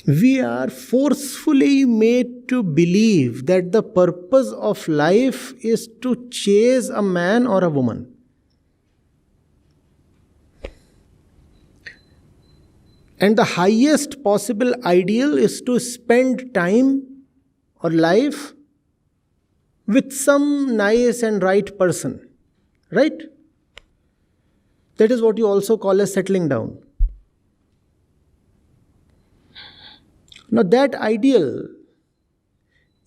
We are forcefully made to believe that the purpose of life is to chase a man or a woman. And the highest possible ideal is to spend time or life with some nice and right person. Right? That is what you also call as settling down. Now that ideal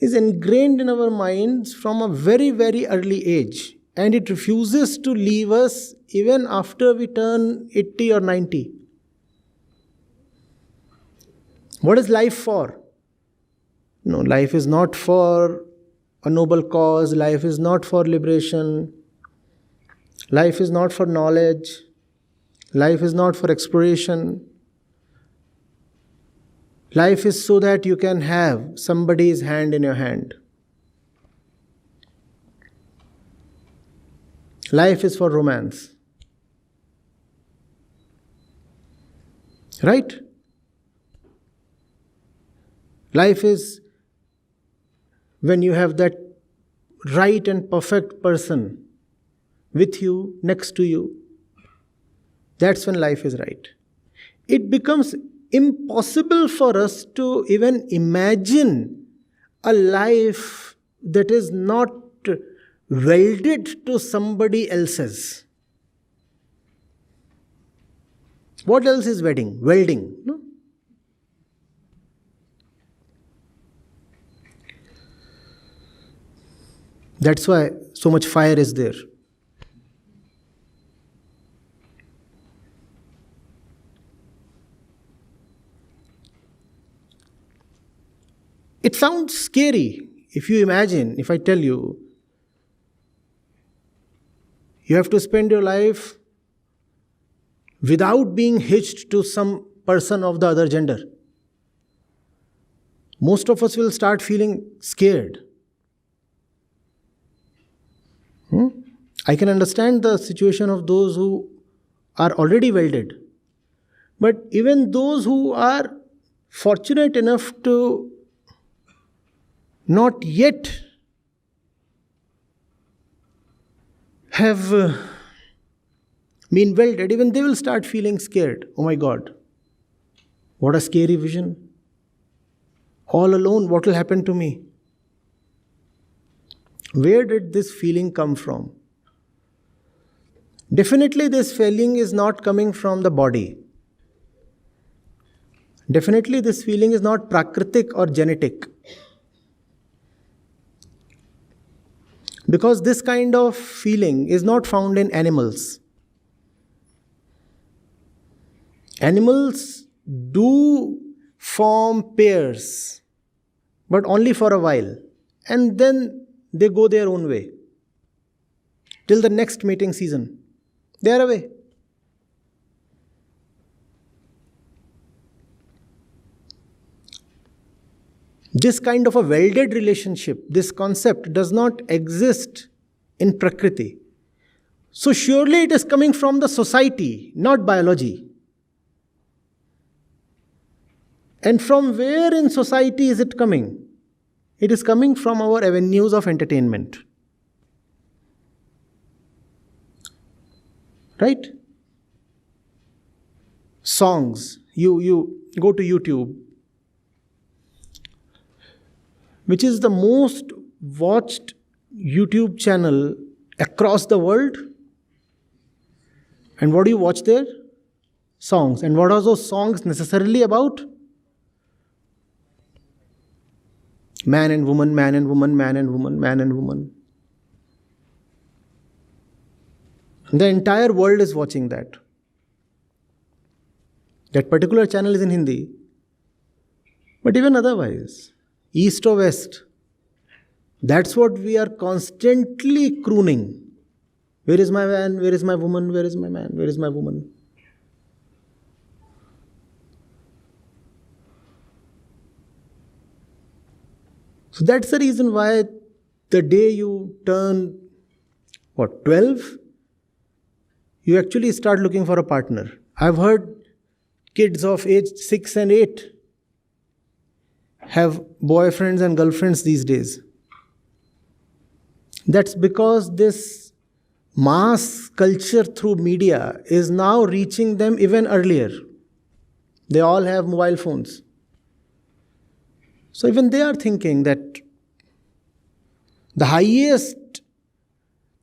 is ingrained in our minds from a very, very early age, and it refuses to leave us even after we turn 80 or 90. What is life for? No, life is not for a noble cause, life is not for liberation, life is not for knowledge, life is not for exploration. Life is so that you can have somebody's hand in your hand. Life is for romance. Right? Life is when you have that right and perfect person with you, next to you. That's when life is right. It becomes impossible for us to even imagine a life that is not welded to somebody else's. What else is wedding? Welding, no? That's why so much fire is there. It sounds scary if you imagine, if I tell you, you have to spend your life without being hitched to some person of the other gender. Most of us will start feeling scared. I can understand the situation of those who are already welded. But even those who are fortunate enough to not yet have been welded, even they will start feeling scared. Oh my God, what a scary vision. All alone, what will happen to me? Where did this feeling come from? Definitely this feeling is not coming from the body. Definitely this feeling is not prakritic or genetic. Because this kind of feeling is not found in animals. Animals do form pairs, but only for a while. And then they go their own way. Till the next mating season. They are away. This kind of a welded relationship, this concept does not exist in Prakriti. So surely it is coming from the society, not biology. And from where in society is it coming? It is coming from our avenues of entertainment. Right? Songs. You go to YouTube, which is the most watched YouTube channel across the world. And what do you watch there? Songs. And what are those songs necessarily about? Man and woman, man and woman, man and woman, man and woman. The entire world is watching that. That particular channel is in Hindi. But even otherwise, east or west, that's what we are constantly crooning. Where is my man? Where is my woman? Where is my man? Where is my woman? So that's the reason why the day you turn, 12? You actually start looking for a partner. I've heard kids of age 6 and 8 have boyfriends and girlfriends these days? That's because this mass culture through media is now reaching them even earlier. They all have mobile phones. So even they are thinking that the highest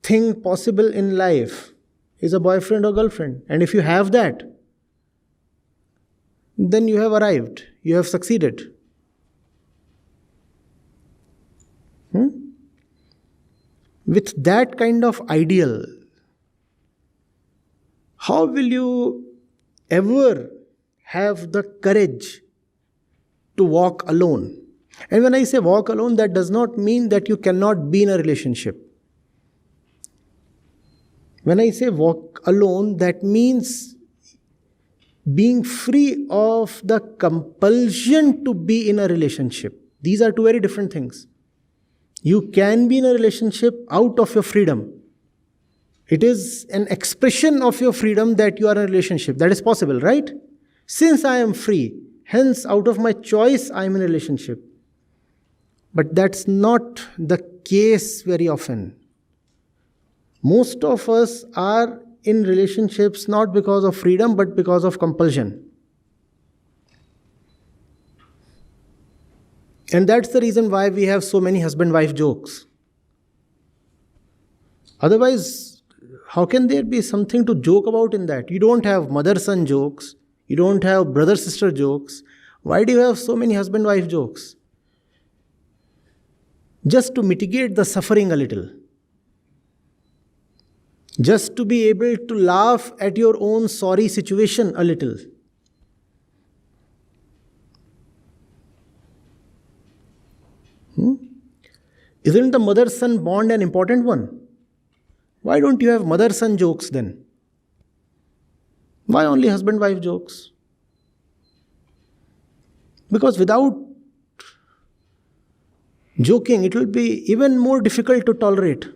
thing possible in life is a boyfriend or girlfriend. And if you have that, then you have arrived. You have succeeded. With that kind of ideal, how will you ever have the courage to walk alone? And when I say walk alone, that does not mean that you cannot be in a relationship. When I say walk alone, that means being free of the compulsion to be in a relationship. These are two very different things. You can be in a relationship out of your freedom. It is an expression of your freedom that you are in a relationship. That is possible, right? Since I am free, hence out of my choice I am in a relationship. But that's not the case very often. Most of us are in relationships not because of freedom but because of compulsion. And that's the reason why we have so many husband-wife jokes. Otherwise, how can there be something to joke about in that? You don't have mother-son jokes. You don't have brother-sister jokes. Why do you have so many husband-wife jokes? Just to mitigate the suffering a little. Just to be able to laugh at your own sorry situation a little. Isn't the mother-son bond an important one? Why don't you have mother-son jokes then? Why only husband-wife jokes? Because without joking, it will be even more difficult to tolerate.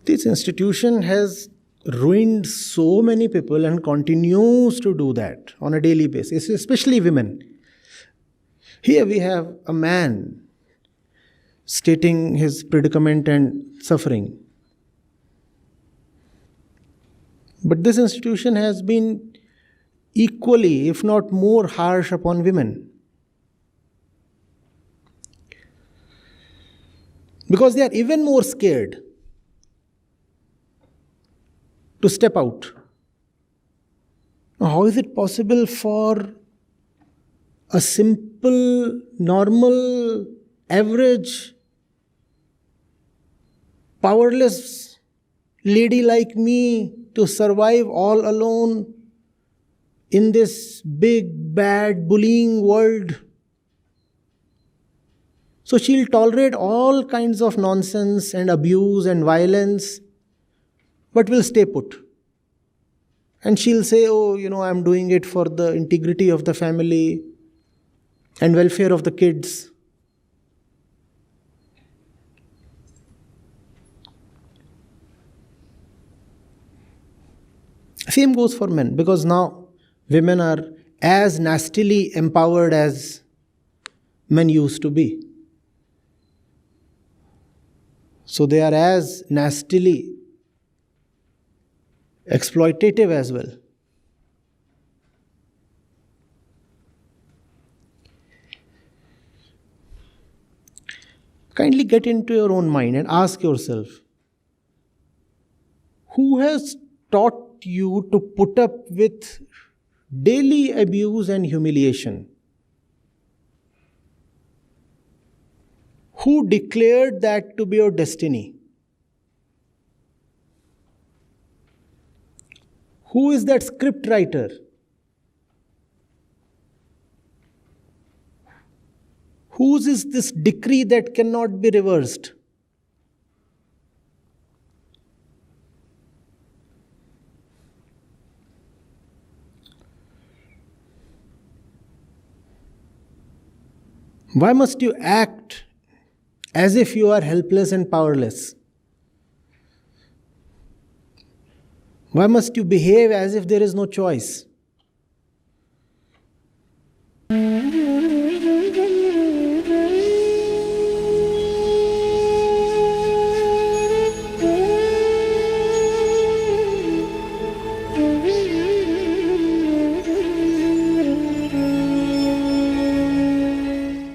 This institution has ruined so many people and continues to do that on a daily basis, especially women. Here we have a man stating his predicament and suffering. But this institution has been equally, if not more, harsh upon women. Because they are even more scared to step out. Now, how is it possible for a simple, normal, average, powerless lady like me to survive all alone in this big, bad, bullying world? So she'll tolerate all kinds of nonsense and abuse and violence, but will stay put. And she'll say, oh, I'm doing it for the integrity of the family and welfare of the kids. Same goes for men, because now women are as nastily empowered as men used to be. So they are as nastily exploitative as well. Kindly get into your own mind and ask yourself, who has taught you to put up with daily abuse and humiliation? Who declared that to be your destiny? Who is that script writer? Whose is this decree that cannot be reversed? Why must you act as if you are helpless and powerless. Why must you behave as if there is no choice?